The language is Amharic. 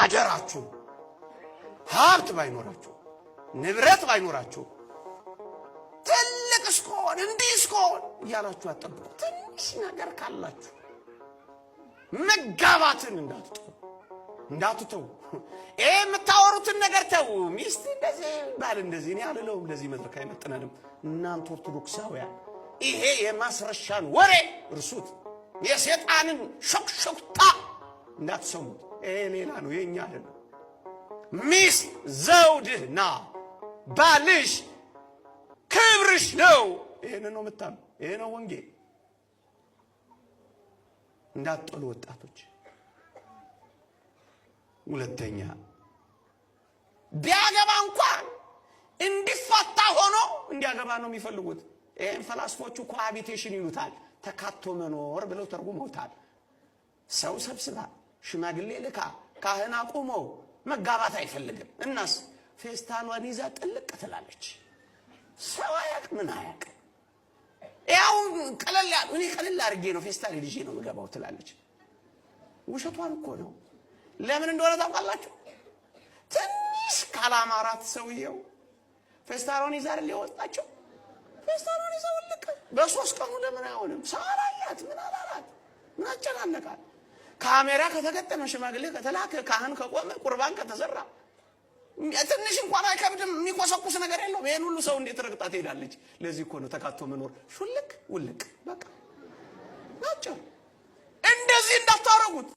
አደራችሁ ሀብት ባይኖራችሁ ንብረት ባይኖራችሁ ትልቅ እስኮን እንዲህ እስኮን ያላችሁ አጠብቁ። ትንሽ ነገር ካላችሁ መጋባትን እንዳትተው የምታወሩትን ነገር ተው። ሚስት እንደዚህ ባል እንደዚህ ነው ያለው እንደዚህ መድረክ አይመጥነንም። እናንተ ኦርቶዶክሳውያን ይሄ የማስረሻን ወሬ እርሱት። የሰይጣንን ሾክሾክታ እንዳትሰሙት። ሌላ ነው የኛ አይደለም። ሚስት ዘውድና ባልሽ ክብርሽ ነው። ይሄን ነው መጣም ይሄ ነው ወንጌል። እንዳትጠሉ ወጣቶች። ሁለተኛ ቢያገባ እንኳን እንዲፈታ ሆኖ እንዲያገባ ነው የሚፈልጉት። ይሄን ፈላስፎቹ ኮሃቢቴሽን ይሉታል። ተካቶ መኖር ብለው ተርጉመውታል። ሰው ሰብስባ ሽማግሌ ልካ ካህን አቁሞ መጋባት አይፈልግም። እናስ ፌስታሏን ይዛ ጥልቅ ትላለች። ሰው አያቅ ምን አያቅ ያው ቀለል እኔ ቀለል አድርጌ ነው ፌስታል ልጅ ነው መገባው ትላለች። ውሸቷን እኮ ነው። ለምን እንደሆነ ታውቃላችሁ? ትንሽ ካላማራት ሰውየው ፌስታሏን ይዛ አይደል የወጣችው። ፌስታሏን ይዛ ወልቀ በሶስት ቀኑ ለምን አይሆንም? ሳራያት ምን አላላት? ምን አጨናነቃል? ካሜራ ከተገጠመ ሽማግሌ ከተላከ ካህን ከቆመ ቁርባን ከተዘራ ትንሽ እንኳን አይከብድም። የሚቆሰቁስ ነገር የለውም። ይሄን ሁሉ ሰው እንዴት ረግጣ ትሄዳለች? ለዚህ እኮ ነው ተካቶ መኖር ሹልክ ውልቅ በቃ ናቸው። እንደዚህ እንዳታረጉት።